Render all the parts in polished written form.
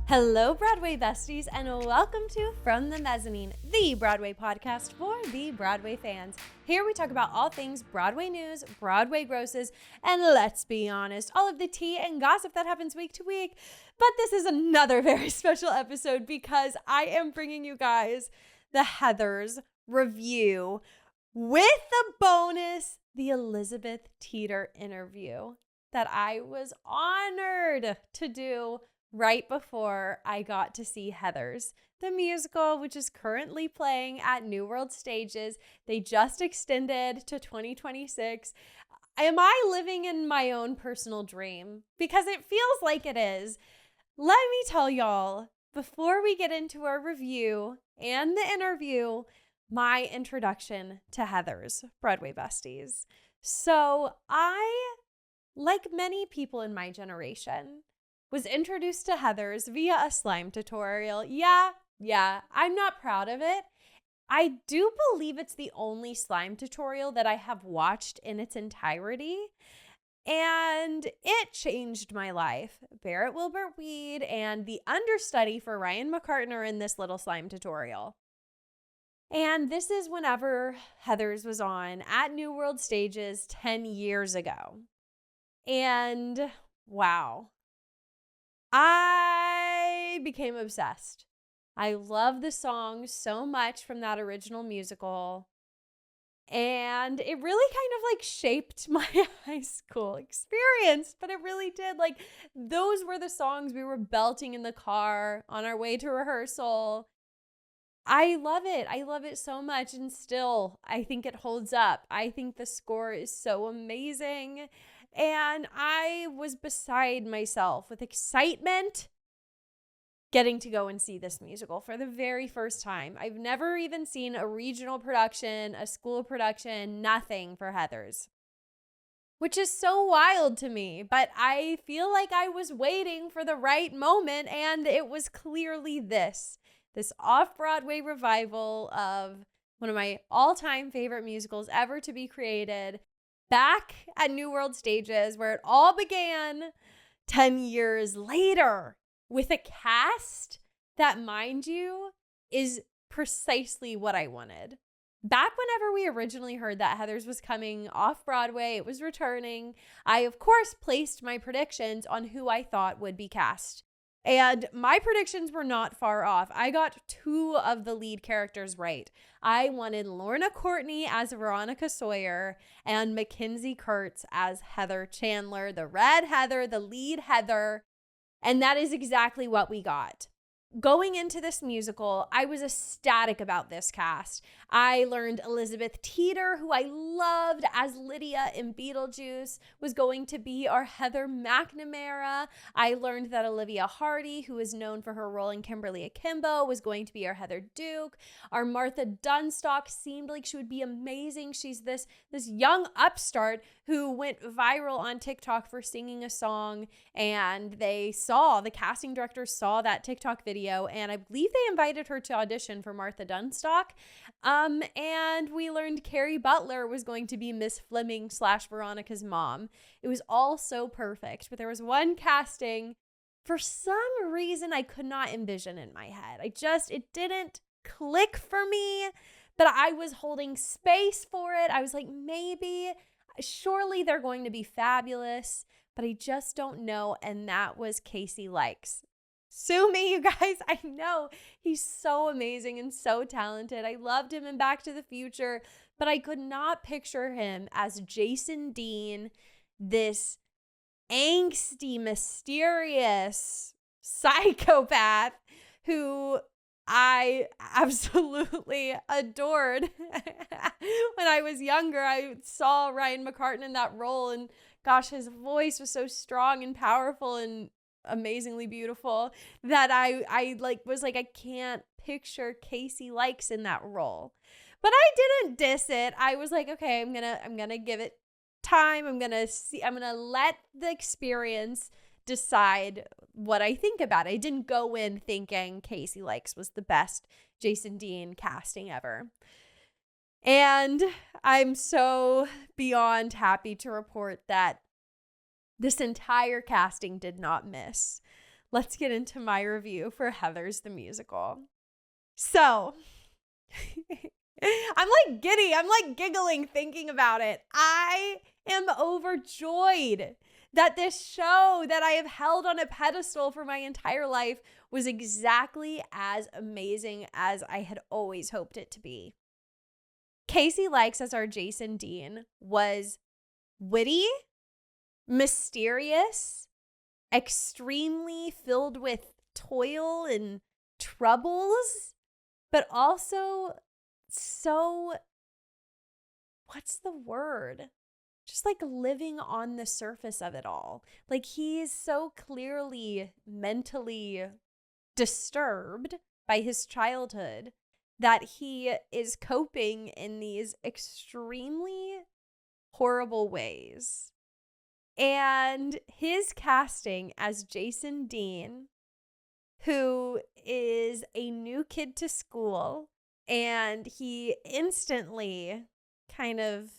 Hello, Broadway Besties, and welcome to From the Mezzanine, the Broadway podcast for the Broadway fans. Here we talk about all things Broadway news, Broadway grosses, and let's be honest, all of the tea and gossip that happens week to week. But this is another very special episode because I am bringing you guys the Heathers review with the bonus, the Elizabeth Teeter interview that I was honored to do right before I got to see Heathers, the musical, which is currently playing at New World Stages. They just extended to 2026. Am I living in my own personal dream? Because it feels like it is. Let me tell y'all, before we get into our review and the interview, my introduction to Heathers, Broadway Besties. So I, like many people in my generation, was introduced to Heathers via a slime tutorial. Yeah, I'm not proud of it. I do believe it's the only slime tutorial that I have watched in its entirety, and it changed my life. Barrett Wilbert Weed and the understudy for Ryan McCartan are in this little slime tutorial. And this is whenever Heathers was on at New World Stages 10 years ago. And wow. I became obsessed. I love the song so much from that original musical. And it really kind of like shaped my high school experience, but it really did. Like, those were the songs we were belting in the car on our way to rehearsal. I love it. I love it so much. And still, I think it holds up. I think the score is so amazing. And I was beside myself with excitement getting to go and see this musical for the very first time. I've never even seen a regional production, a school production, nothing for Heathers, which is so wild to me. But I feel like I was waiting for the right moment, and it was clearly this off-Broadway revival of one of my all-time favorite musicals ever to be created, back at New World Stages, where it all began 10 years later, with a cast that, mind you, is precisely what I wanted. Back whenever we originally heard that Heathers was coming off Broadway, it was returning, I, of course, placed my predictions on who I thought would be cast. And my predictions were not far off. I got two of the lead characters right. I wanted Lorna Courtney as Veronica Sawyer and Mackenzie Kurtz as Heather Chandler, the red Heather, the lead Heather. And that is exactly what we got. Going into this musical, I was ecstatic about this cast. I learned Elizabeth Teeter, who I loved as Lydia in Beetlejuice, was going to be our Heather McNamera. I learned that Olivia Hardy, who is known for her role in Kimberly Akimbo, was going to be our Heather Duke. Our Martha Dunstock seemed like she would be amazing. She's this young upstart who went viral on TikTok for singing a song, and the casting director saw that TikTok video, and I believe they invited her to audition for Martha Dunstock. And we learned Carrie Butler was going to be Miss Fleming / Veronica's mom. It was all so perfect, but there was one casting for some reason I could not envision in my head. It didn't click for me, but I was holding space for it. I was like, surely they're going to be fabulous, but I just don't know. And that was Casey Likes. Sue me, you guys. I know he's so amazing and so talented. I loved him in Back to the Future, but I could not picture him as Jason Dean, this angsty, mysterious psychopath who I absolutely adored. When I was younger, I saw Ryan McCartan in that role, and gosh, his voice was so strong and powerful and amazingly beautiful that I was like, I can't picture Casey Likes in that role. But I didn't diss it. I was like, okay, I'm gonna give it time. I'm gonna let the experience decide what I think about it. I didn't go in thinking Casey Likes was the best Jason Dean casting ever. And I'm so beyond happy to report that this entire casting did not miss. let's get into my review for Heathers the musical. So, I'm like giddy. I'm like giggling thinking about it. I am overjoyed that this show that I have held on a pedestal for my entire life was exactly as amazing as I had always hoped it to be. Casey Likes as our Jason Dean was witty, mysterious, extremely filled with toil and troubles, but also so, what's the word? Just like living on the surface of it all. Like he's so clearly mentally disturbed by his childhood that he is coping in these extremely horrible ways. And his casting as Jason Dean, who is a new kid to school, and he instantly kind of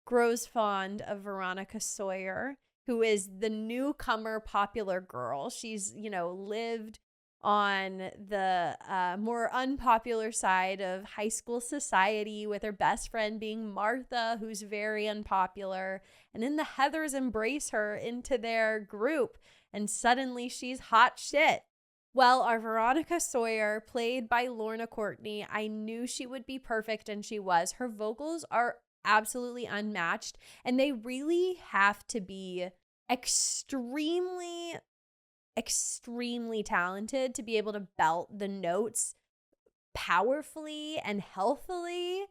grows fond of Veronica Sawyer, who is the newcomer popular girl. She's, lived on the more unpopular side of high school society, with her best friend being Martha, who's very unpopular. And then the Heathers embrace her into their group, and suddenly she's hot shit. Well, our Veronica Sawyer, played by Lorna Courtney, I knew she would be perfect, and she was. Her vocals are absolutely unmatched, and they really have to be extremely talented to be able to belt the notes powerfully and healthily.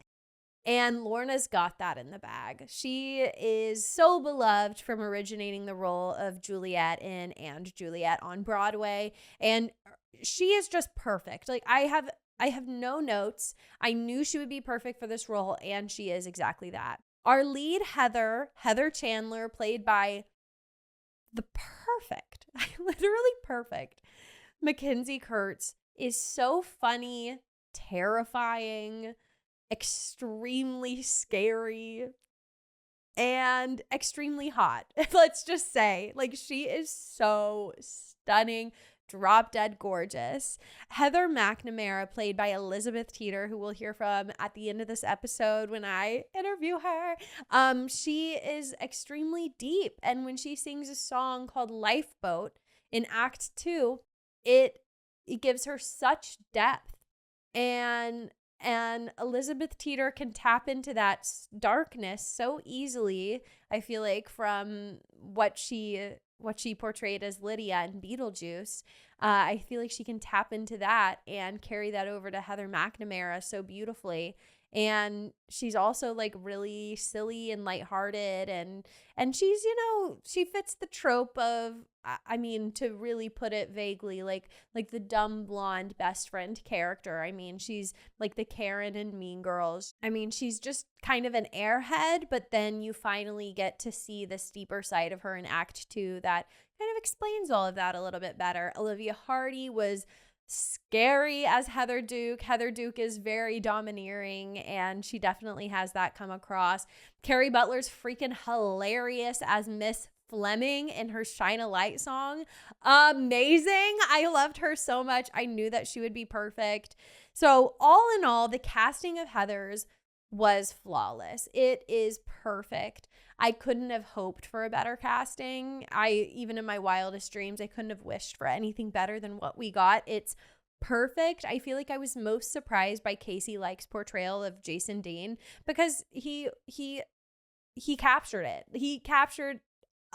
And Lorna's got that in the bag. She is so beloved from originating the role of Juliet in And Juliet on Broadway, and she is just perfect. Like I have no notes. I knew she would be perfect for this role, and she is exactly that. Our lead, Heather Chandler, played by the literally perfect Mackenzie Kurtz, is so funny, terrifying, extremely scary, and extremely hot. Let's just say, like, she is so stunning, drop dead gorgeous. Heather McNamera, played by Elizabeth Teeter, who we'll hear from at the end of this episode when I interview her. She is extremely deep, and when she sings a song called Lifeboat in Act 2, it gives her such depth, and Elizabeth Teeter can tap into that darkness so easily, I feel like, from what she portrayed as Lydia in Beetlejuice. I feel like she can tap into that and carry that over to Heather McNamara so beautifully. And she's also like really silly and lighthearted, and she's, she fits the trope of, I mean, to really put it vaguely, like the dumb blonde best friend character. I mean, she's like the Karen in Mean Girls. I mean, she's just kind of an airhead, but then you finally get to see the steeper side of her in Act 2 that kind of explains all of that a little bit better. Olivia Hardy was scary as Heather Duke. Heather Duke is very domineering, and she definitely has that come across. Carrie Butler's freaking hilarious as Miss Fleming in her Shine a Light song. Amazing. I loved her so much. I knew that she would be perfect. So all in all, the casting of Heathers was flawless. It is perfect. I couldn't have hoped for a better casting. Even in my wildest dreams, I couldn't have wished for anything better than what we got. It's perfect. I feel like I was most surprised by Casey Likes' portrayal of Jason Dean, because he captured it. He captured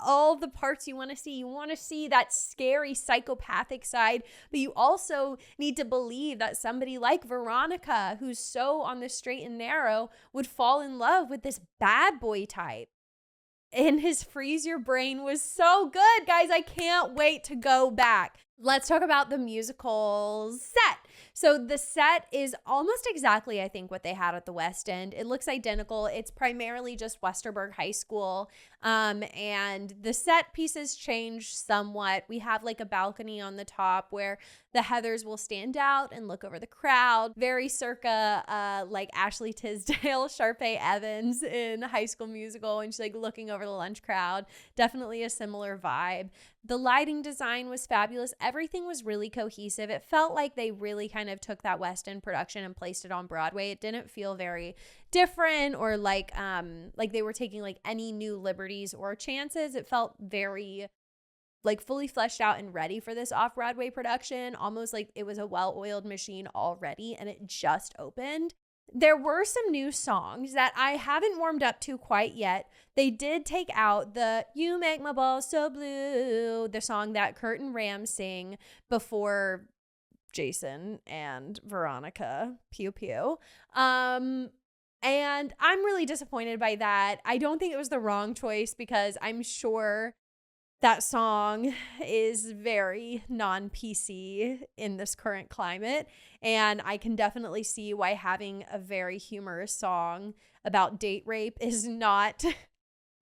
all the parts you want to see. You want to see that scary psychopathic side, but you also need to believe that somebody like Veronica, who's so on the straight and narrow, would fall in love with this bad boy type. And his Freeze Your Brain was so good, guys. I can't wait to go back. Let's talk about the musical set. So the set is almost exactly, I think, what they had at the West End. It looks identical. It's primarily just Westerberg High School. And the set pieces change somewhat. We have like a balcony on the top where the Heathers will stand out and look over the crowd. Very circa like Ashley Tisdale, Sharpay Evans in High School Musical, and she's like looking over the lunch crowd. Definitely a similar vibe. The lighting design was fabulous. Everything was really cohesive. It felt like they really kind of took that West End production and placed it on Broadway. It didn't feel very different or like they were taking like any new liberties or chances. It felt very like fully fleshed out and ready for this off-Broadway production, almost like it was a well-oiled machine already and it just opened. There were some new songs that I haven't warmed up to quite yet. They did take out the "You Make My Balls So Blue," the song that Kurt and Ram sing before Jason and Veronica. Pew pew. And I'm really disappointed by that. I don't think it was the wrong choice because I'm sure that song is very non-PC in this current climate, and I can definitely see why having a very humorous song about date rape is not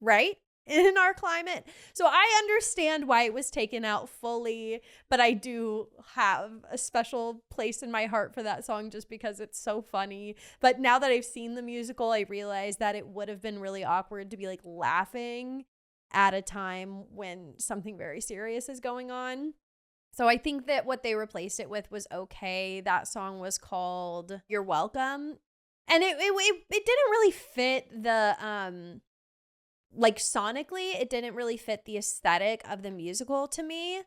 right in our climate. So I understand why it was taken out fully, but I do have a special place in my heart for that song just because it's so funny. But now that I've seen the musical, I realize that it would have been really awkward to be like laughing at a time when something very serious is going on. So I think that what they replaced it with was okay. That song was called "You're Welcome." And it didn't really fit the like sonically, it didn't really fit the aesthetic of the musical to me,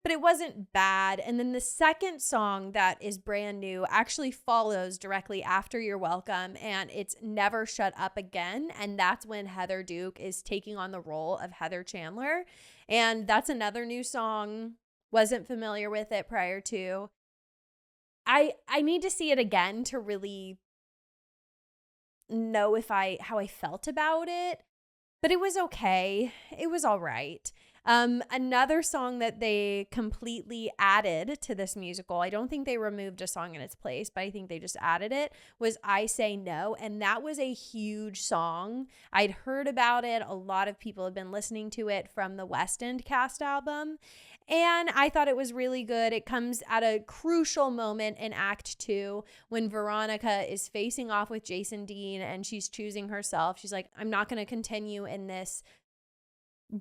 but it wasn't bad. And then the second song that is brand new actually follows directly after "You're Welcome," and it's "Never Shut Up Again." And that's when Heather Duke is taking on the role of Heather Chandler. And that's another new song. Wasn't familiar with it prior to. I need to see it again to really know how I felt about it. But it was okay. It was all right. Another song that they completely added to this musical, I don't think they removed a song in its place, but I think they just added it, was "I Say No." And that was a huge song. I'd heard about it. A lot of people have been listening to it from the West End cast album. And I thought it was really good. It comes at a crucial moment in Act 2 when Veronica is facing off with Jason Dean and she's choosing herself. She's like, I'm not going to continue in this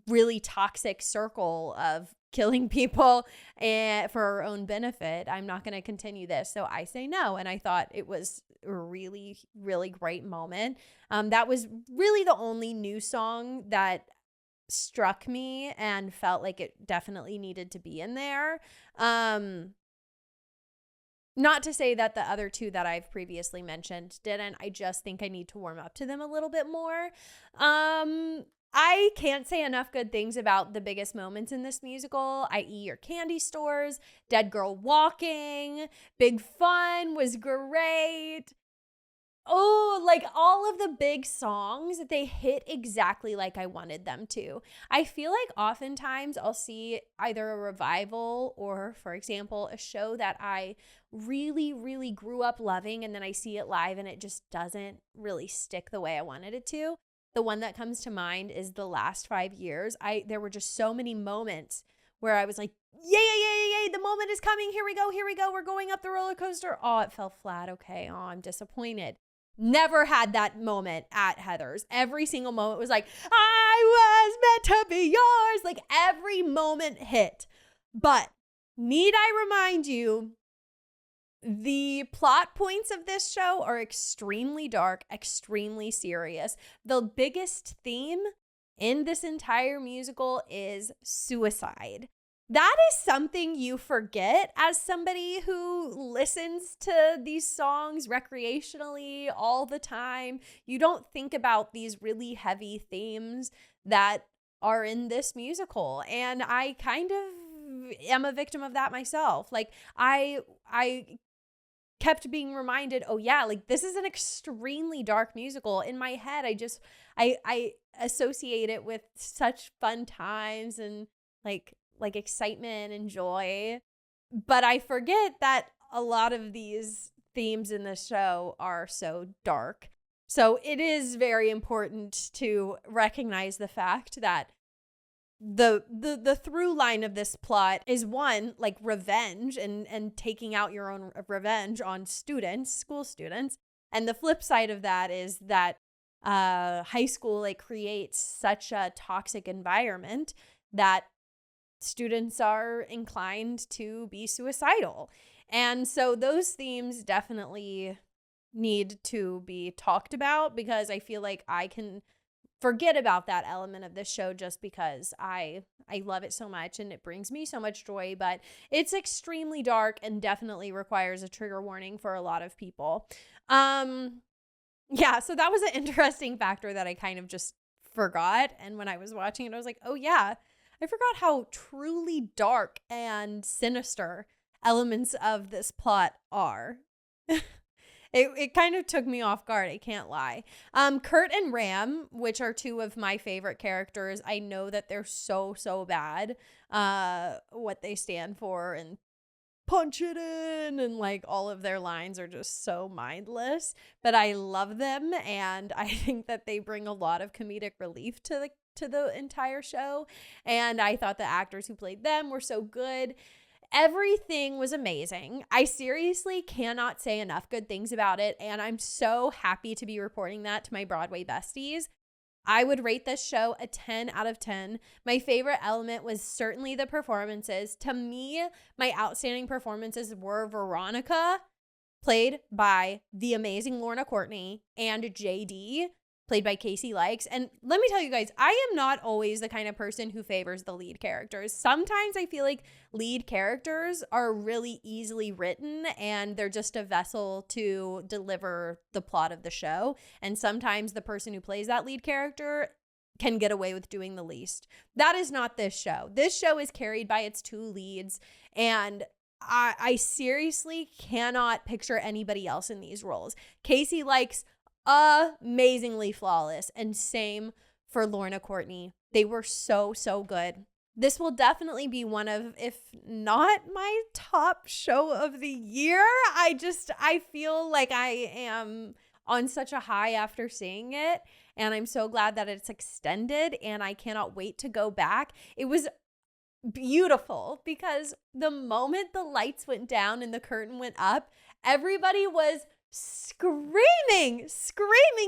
really toxic circle of killing people and for her own benefit. I'm not going to continue this. So I say no. And I thought it was a really, really great moment. That was really the only new song that struck me and felt like it definitely needed to be in there. Not to say that the other two that I've previously mentioned didn't. I just think I need to warm up to them a little bit more. I can't say enough good things about the biggest moments in this musical, i.e. your candy stores, Dead Girl Walking, Big Fun was great. Oh, like all of the big songs, they hit exactly like I wanted them to. I feel like oftentimes I'll see either a revival or, for example, a show that I really, really grew up loving, and then I see it live and it just doesn't really stick the way I wanted it to. The one that comes to mind is the last 5 years. There were just so many moments where I was like, yay, the moment is coming. Here we go. We're going up the roller coaster. Oh, it fell flat. Okay. Oh, I'm disappointed. Never had that moment at Heather's. Every single moment was like, I was meant to be yours. Like every moment hit. But need I remind you, the plot points of this show are extremely dark, extremely serious. The biggest theme in this entire musical is suicide. That is something you forget as somebody who listens to these songs recreationally all the time. You don't think about these really heavy themes that are in this musical. And I kind of am a victim of that myself. Like I kept being reminded, oh yeah, like this is an extremely dark musical. In my head, I associate it with such fun times and like excitement and joy. But I forget that a lot of these themes in the show are so dark. So it is very important to recognize the fact that the through line of this plot is one, like revenge and taking out your own revenge on students, school students. And the flip side of that is that high school like creates such a toxic environment that students are inclined to be suicidal. And so those themes definitely need to be talked about, because I feel like I can forget about that element of this show just because I love it so much and it brings me so much joy. But it's extremely dark and definitely requires a trigger warning for a lot of people. Yeah, so that was an interesting factor that I kind of just forgot. And when I was watching it, I was like, oh yeah, I forgot how truly dark and sinister elements of this plot are. It kind of took me off guard, I can't lie. Kurt and Ram, which are two of my favorite characters, I know that they're so bad, what they stand for, and punch it in, and like all of their lines are just so mindless, but I love them, and I think that they bring a lot of comedic relief to the entire show, and I thought the actors who played them were so good. Everything was amazing. I seriously cannot say enough good things about it, and I'm so happy to be reporting that to my Broadway besties. I would rate this show a 10 out of 10. My favorite element was certainly the performances. To me, my outstanding performances were Veronica, played by the amazing Lorna Courtney, and JD, played by Casey Likes. And let me tell you guys, I am not always the kind of person who favors the lead characters. Sometimes I feel like lead characters are really easily written and they're just a vessel to deliver the plot of the show. And sometimes the person who plays that lead character can get away with doing the least. That is not this show. This show is carried by its two leads, and I seriously cannot picture anybody else in these roles. Casey Likes amazingly flawless, and same for Lorna Courtney. They were so good. This will definitely be one of, if not my top show of the year. I feel like I am on such a high after seeing it, and I'm so glad that it's extended, and I cannot wait to go back. It was beautiful because the moment the lights went down and the curtain went up, everybody was screaming,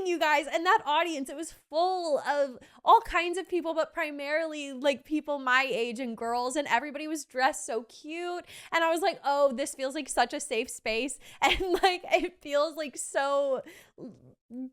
you guys. And that audience, it was full of all kinds of people, but primarily like people my age and girls, and everybody was dressed so cute. And I was like, oh, this feels like such a safe space, and like it feels like so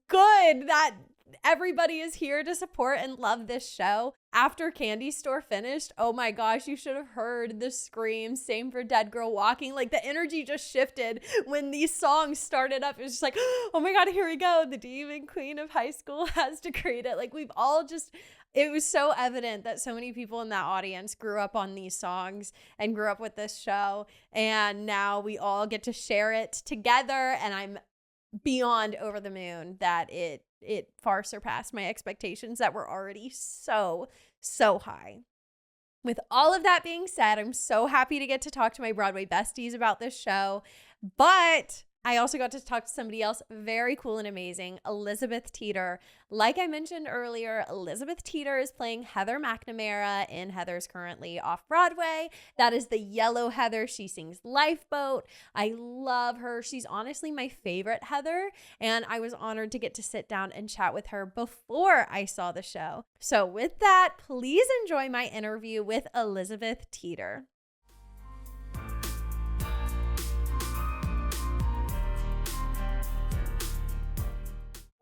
good that everybody is here to support and love this show. After Candy Store finished, oh my gosh, you should have heard the screams. Same for Dead Girl Walking. Like the energy just shifted when these songs started up. It was just like, oh my God, here we go. The demon queen of high school has decreed it. Like we've all just, it was so evident that so many people in that audience grew up on these songs and grew up with this show. And now we all get to share it together. And I'm beyond over the moon that it far surpassed my expectations that were already so high. With all of that being said, I'm so happy to get to talk to my Broadway besties about this show, but I also got to talk to somebody else very cool and amazing, Elizabeth Teeter. Like I mentioned earlier, Elizabeth Teeter is playing Heather McNamera in Heather's currently off-Broadway. That is the yellow Heather. She sings Lifeboat. I love her. She's honestly my favorite Heather, and I was honored to get to sit down and chat with her before I saw the show. So with that, please enjoy my interview with Elizabeth Teeter.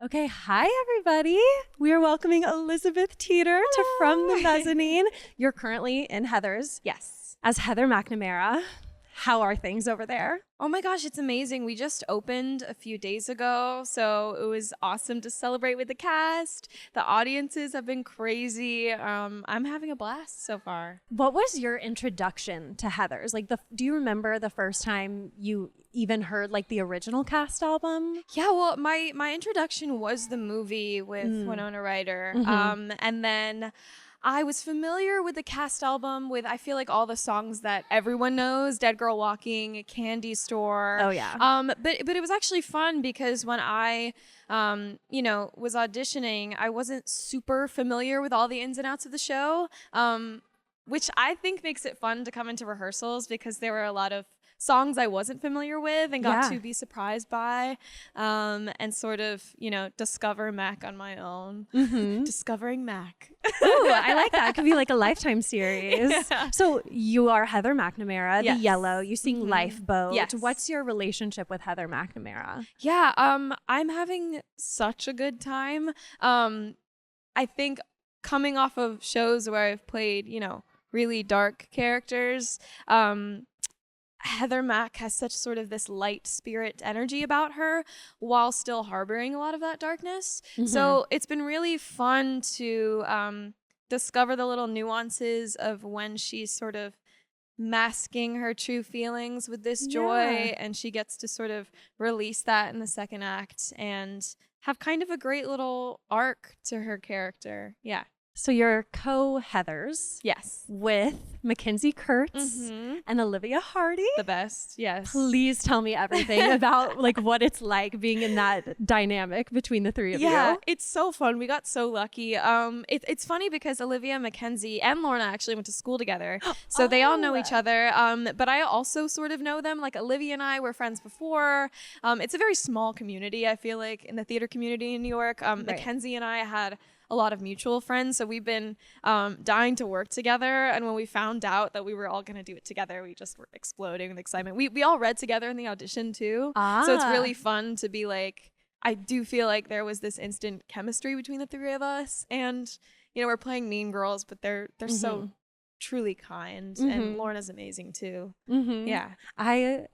Okay, hi everybody. We are welcoming Elizabeth Teeter to From the Mezzanine. You're currently in Heather's. Yes. As Heather McNamera. How are things over there? Oh my gosh, it's amazing. We just opened a few days ago, so it was awesome to celebrate with the cast. The audiences have been crazy. I'm having a blast so far. What was your introduction to Heather's? Like, do you remember the first time you even heard like the original cast album? Yeah, well, my introduction was the movie with Winona Ryder. Mm-hmm. And then I was familiar with the cast album with, I feel like, all the songs that everyone knows: Dead Girl Walking, Candy Store. Oh, yeah. But it was actually fun because when I was auditioning, I wasn't super familiar with all the ins and outs of the show, which I think makes it fun to come into rehearsals because there were a lot of songs I wasn't familiar with and got to be surprised by, and sort of, discover Mac on my own. Discovering Mac. Ooh, I like that. It could be like a Lifetime series. Yeah. So you are Heather McNamera, Yes. the Yellow. You sing Lifeboat. Yes. What's your relationship with Heather McNamera? Yeah, I'm having such a good time. I think coming off of shows where I've played, really dark characters, Heather Mac has such sort of this light spirit energy about her while still harboring a lot of that darkness. So it's been really fun to discover the little nuances of when she's sort of masking her true feelings with this joy, and she gets to sort of release that in the second act and have kind of a great little arc to her character. Yeah. So you're co-Heathers. Yes. With Mackenzie Kurtz and Olivia Hardy. The best. Yes. Please tell me everything about like what it's like being in that dynamic between the three of you. Yeah, it's so fun. We got so lucky. It's funny because Olivia, Mackenzie, and Lorna actually went to school together. So they all know each other. But I also sort of know them. Like Olivia and I were friends before. It's a very small community, I feel like, in the theater community in New York. Mackenzie and I had a lot of mutual friends, so we've been dying to work together, and when we found out that we were all going to do it together, we just were exploding with excitement. We all read together in the audition too, so it's really fun to be like, I do feel like there was this instant chemistry between the three of us, and we're playing mean girls, but they're so truly kind, and Lorna's amazing too. Yeah, I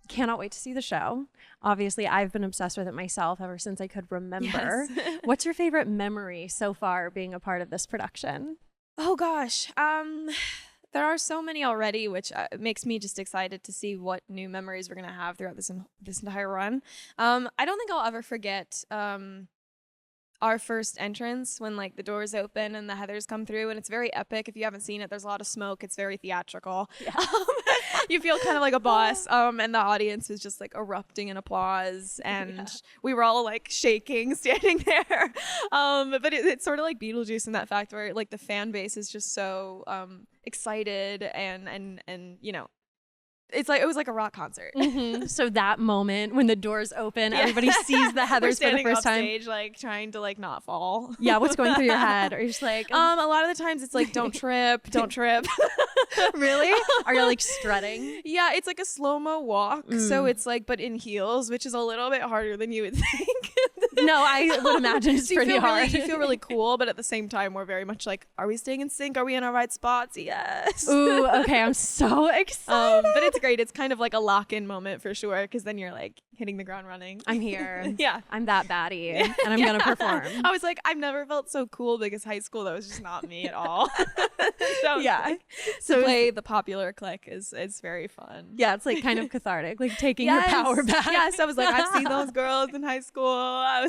cannot wait to see the show. Obviously, I've been obsessed with it myself ever since I could remember. Yes. What's your favorite memory so far being a part of this production? Oh gosh, there are so many already, which makes me just excited to see what new memories we're gonna have throughout this entire run. I don't think I'll ever forget our first entrance when like the doors open and the Heathers come through, and it's very epic. If you haven't seen it, there's a lot of smoke. It's very theatrical. Yeah. You feel kind of like a boss, and the audience is just like erupting in applause, and we were all like shaking standing there. But it's sort of like Beetlejuice in that fact where like the fan base is just so excited, and it was like a rock concert. So that moment when the doors open, everybody sees the Heathers for the first time. Stage, like trying to like not fall. Yeah, what's going through your head? Or you're just like, a lot of the times it's like, don't trip. Really? Are you like strutting? Yeah, it's like a slow-mo walk. So it's like, but in heels, which is a little bit harder than you would think. No, I would imagine it's pretty hard. You feel really cool, but at the same time, we're very much like, are we staying in sync? Are we in our right spots? Yes. Ooh, okay. I'm so excited. But it's great. It's kind of like a lock-in moment for sure, because then you're like hitting the ground running. I'm here. Yeah. I'm that baddie, and I'm going to perform. I was like, I've never felt so cool because high school, that was just not me at all. So to play the popular clique is very fun. Yeah, it's like kind of cathartic, like taking your power back. Yes, I was like, I've seen those girls in high school. I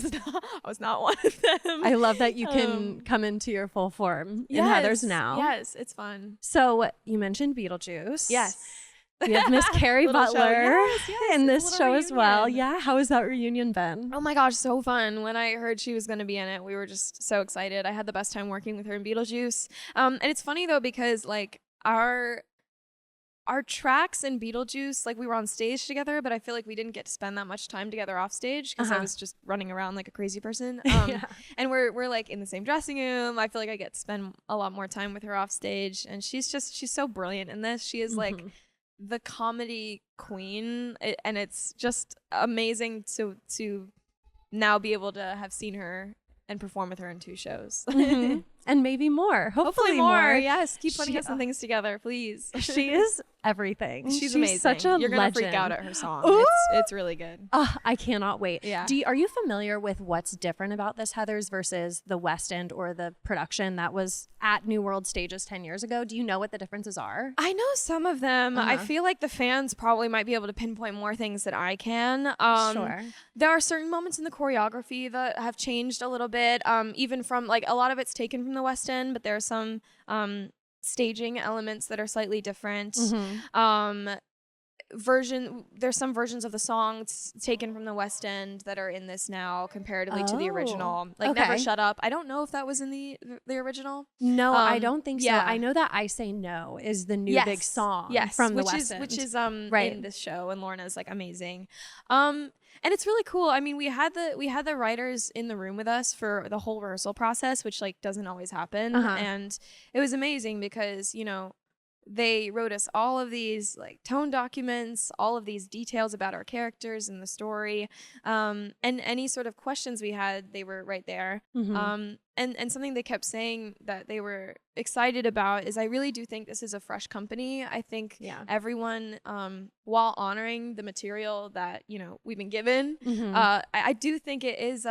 was not one of them. I love that you can come into your full form in Heathers now. Yes, it's fun. So you mentioned Beetlejuice. Yes. We have Miss Carrie Butler in this show as well. reunion. Yeah, how has that reunion been? Oh my gosh, so fun. When I heard she was going to be in it, we were just so excited. I had the best time working with her in Beetlejuice. And it's funny though, because like our tracks in Beetlejuice, like we were on stage together, but I feel like we didn't get to spend that much time together off stage because I was just running around like a crazy person. And we're like in the same dressing room. I feel like I get to spend a lot more time with her off stage, and she's so brilliant in this. She is like the comedy queen, and it's just amazing to now be able to have seen her and perform with her in 2 shows. And maybe more. Hopefully more. Yes, keep putting us some things together, please. She is everything. She's amazing. Such a You're gonna legend. freak out at her song. Ooh! It's really good. I cannot wait. Yeah. Are you familiar with what's different about this Heathers versus the West End or the production that was at New World Stages 10 years ago? Do you know what the differences are? I know some of them. I feel like the fans probably might be able to pinpoint more things that I can. Sure. There are certain moments in the choreography that have changed a little bit. Even from like a lot of it's taken from the West End, but there are some staging elements that are slightly different. There's some versions of the songs taken from the West End that are in this now comparatively to the original. Like Never Shut Up. I don't know if that was in the original. No, I don't think so. yeah. I know that I Say No is the new big song from the West End. Which is in this show, and Lorna's like amazing. And it's really cool. I mean, we had the writers in the room with us for the whole rehearsal process, which like doesn't always happen. And it was amazing because, you know, they wrote us all of these like tone documents, all of these details about our characters and the story, and any sort of questions we had, they were right there. And something they kept saying that they were excited about is I really do think this is a fresh company. I think everyone, while honoring the material that, you know, we've been given, I do think it is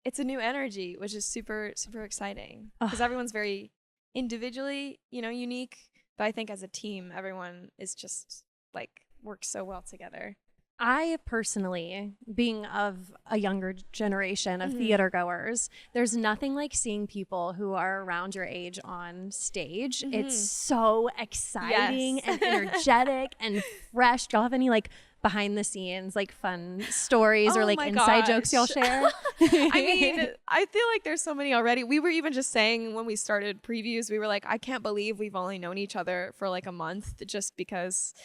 it's a new energy, which is super, super exciting because everyone's very individually, you know, unique. But I think as a team, everyone is just like works so well together. I personally, being of a younger generation of theater goers, there's nothing like seeing people who are around your age on stage. It's so exciting and energetic and fresh. Do y'all have any like behind the scenes, like fun stories or like inside jokes y'all share? I mean, I feel like there's so many already. We were even just saying when we started previews, we were like, I can't believe we've only known each other for like a month just because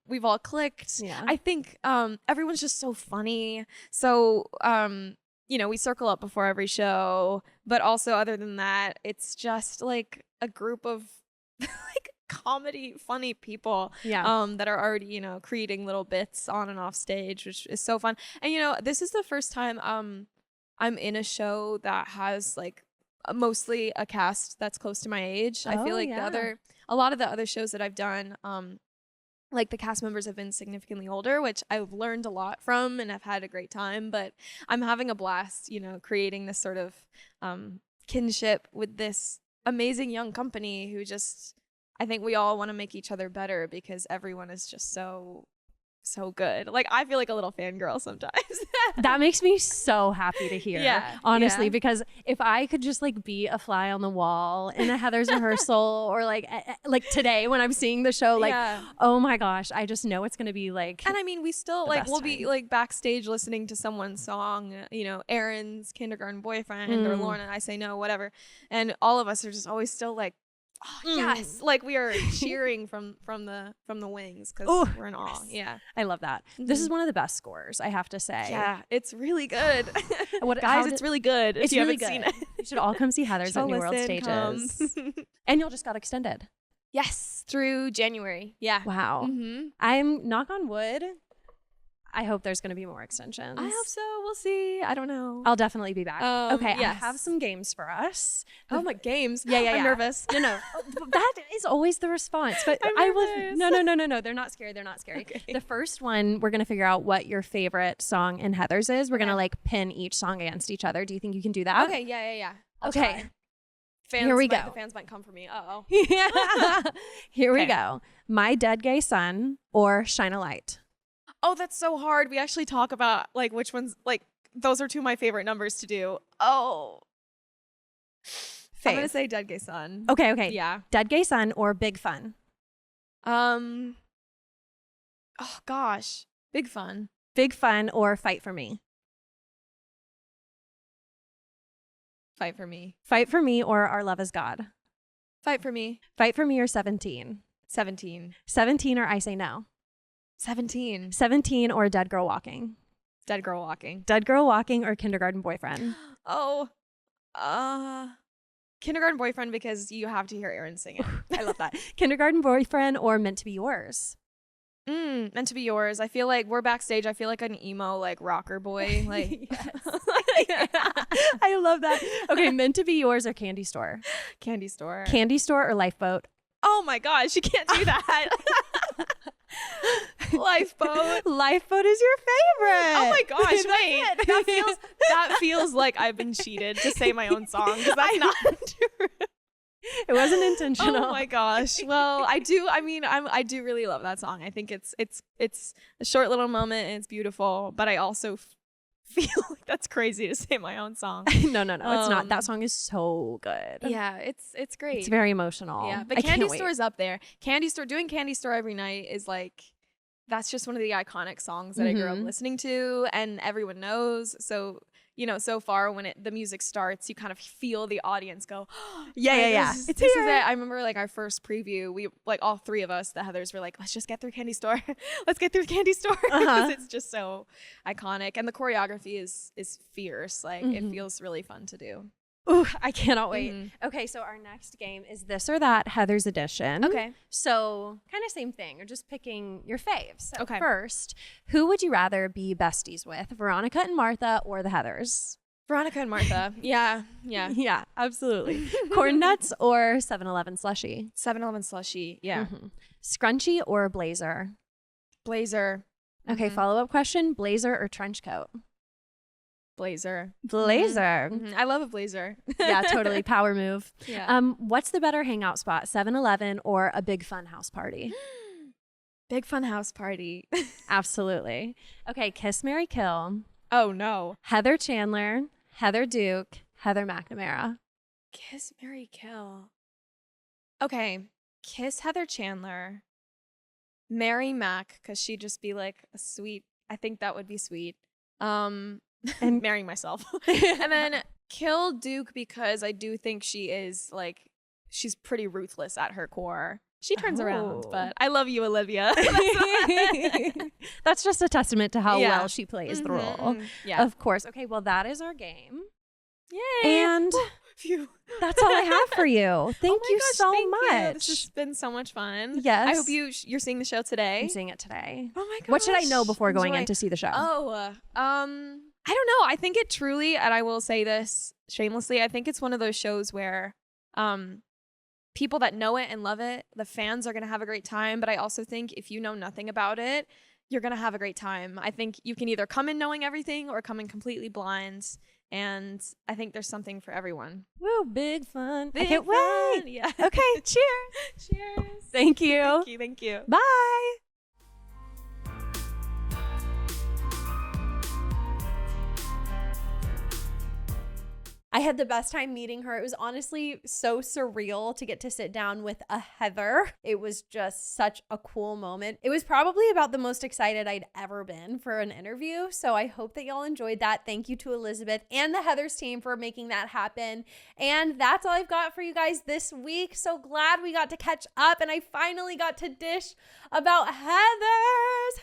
we've all clicked. Yeah. I think everyone's just so funny. So, you know, we circle up before every show, but also other than that, it's just like a group of like comedy funny people that are already, you know, creating little bits on and off stage, which is so fun. And you know, this is the first time I'm in a show that has like mostly a cast that's close to my age. I feel like a lot of the other shows that I've done, like the cast members have been significantly older, which I've learned a lot from and I've had a great time, but I'm having a blast, you know, creating this sort of kinship with this amazing young company who just, I think we all want to make each other better because everyone is just so good. Like I feel like a little fangirl sometimes. That makes me so happy to hear, honestly, because if I could just like be a fly on the wall in a Heather's rehearsal or like today when I'm seeing the show, like, oh my gosh, I just know it's going to be like, and I mean, we still like, we'll be like backstage listening to someone's song, you know, Aaron's Kindergarten Boyfriend or Lorna, I Say No, whatever. And all of us are just always still like, oh, yes, like we are cheering from the wings because we're in awe. Yeah, I love that. This is one of the best scores, I have to say. Yeah, it's really good. Guys, it's really good. It's you really haven't good. Seen it. You should all come see Heather's at New World Stages. And y'all just got extended. Yes, through January. Yeah. Wow. I'm knock on wood. I hope there's going to be more extensions. I hope so. We'll see. I don't know. I'll definitely be back. Okay, yes. I have some games for us. Oh my games. Yeah. I'm nervous. No. That is always the response. But I will. No. They're not scary. Okay. The first one, we're going to figure out what your favorite song in Heather's is. We're going to like pin each song against each other. Do you think you can do that? Okay. Yeah. Okay. Try. Here we go. The fans might come for me. Uh-oh. Yeah. Here we go. My Dead Gay Son or Shine a Light. Oh, that's so hard. We actually talk about like which ones, like those are two of my favorite numbers to do. Oh. I'm going to say Dead Gay Son. Okay. Yeah. Dead Gay Son or Big Fun? Oh gosh. Big Fun. Big Fun or Fight for Me? Fight for Me. Fight for Me or Our Love is God? Fight for Me. Fight for Me or 17? 17. 17 or I Say No? 17. 17 or Dead Girl Walking? Dead Girl Walking. Dead Girl Walking or Kindergarten Boyfriend? Kindergarten Boyfriend because you have to hear Aaron sing it. I love that. Kindergarten Boyfriend or Meant to Be Yours? Meant to Be Yours. I feel like we're backstage. I feel like an emo like rocker boy. Like I love that. Okay, Meant to Be Yours or Candy Store? Candy Store. Candy Store or Lifeboat? Oh my gosh, you can't do that. Lifeboat. Lifeboat is your favorite. Oh my gosh, wait. That feels like I've been cheated to say my own song, because that's not true. It wasn't intentional. Oh my gosh. Well, I do really love that song. I think it's a short little moment and it's beautiful, but I also feel like that's crazy to say my own song. No, it's not. That song is so good. Yeah, it's great. It's very emotional. Yeah, but Candy Store's up there. Doing Candy Store every night is like, that's just one of the iconic songs that I grew up listening to and everyone knows. So, so far when the music starts, you kind of feel the audience go, yeah. This is it. I remember like our first preview, we like all three of us, the Heathers, were like, let's just get through Candy Store. Let's get through Candy Store. Because it's just so iconic. And the choreography is fierce. Like it feels really fun to do. Ooh, I cannot wait. Okay, so our next game is This or That, Heather's Edition. Okay. So kind of same thing. You're just picking your faves. So okay. First, who would you rather be besties with, Veronica and Martha or the Heathers? Veronica and Martha. Yeah. Yeah, absolutely. Corn nuts or 7-Eleven slushie? 7-Eleven slushie. Yeah. Scrunchie or blazer? Blazer. Okay, follow-up question, blazer or trench coat? Blazer. I love a blazer. Yeah, totally. Power move. Yeah. What's the better hangout spot, 7-Eleven or a big fun house party? Big fun house party. Absolutely. Okay, kiss, marry, kill. Oh no. Heather Chandler, Heather Duke, Heather McNamara. Kiss, marry, kill. Okay, kiss Heather Chandler. Marry Mac, because she'd just be like a sweet. I think that would be sweet. And marrying myself. And then kill Duke, because I do think she's pretty ruthless at her core. She turns around, but I love you, Olivia. That's just a testament to how well she plays the role. Yeah. Of course. Okay, well, that is our game. Yay. And that's all I have for you. Thank you so much. This has been so much fun. Yes. I hope you're seeing the show today. I'm seeing it today. Oh my gosh. What should I know before going in to see the show? I don't know. I think it truly, and I will say this shamelessly, I think it's one of those shows where people that know it and love it, the fans are going to have a great time. But I also think if you know nothing about it, you're going to have a great time. I think you can either come in knowing everything or come in completely blind. And I think there's something for everyone. Woo, big fun. Big I can't fun. wait. Yeah. Okay, cheers. Cheers. Thank you. Thank you. Bye. I had the best time meeting her. It was honestly so surreal to get to sit down with a Heather. It was just such a cool moment. It was probably about the most excited I'd ever been for an interview. So I hope that y'all enjoyed that. Thank you to Elizabeth and the Heathers team for making that happen. And that's all I've got for you guys this week. So glad we got to catch up and I finally got to dish about Heathers.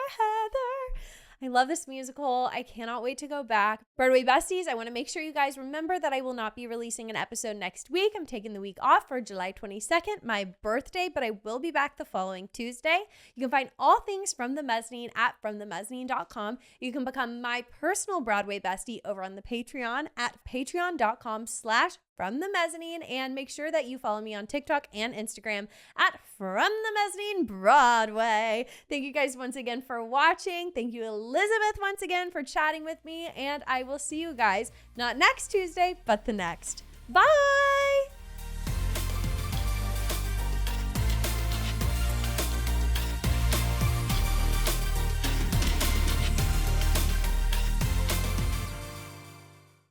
Heather. I love this musical. I cannot wait to go back. Broadway Besties, I want to make sure you guys remember that I will not be releasing an episode next week. I'm taking the week off for July 22nd, my birthday, but I will be back the following Tuesday. You can find all things From the Mezzanine at fromthemezzanine.com. You can become my personal Broadway Bestie over on the Patreon at patreon.com/FromTheMezzanine, and make sure that you follow me on TikTok and Instagram at From the Mezzanine Broadway. Thank you guys once again for watching. Thank you, Elizabeth, once again for chatting with me, and I will see you guys not next Tuesday, but the next. Bye!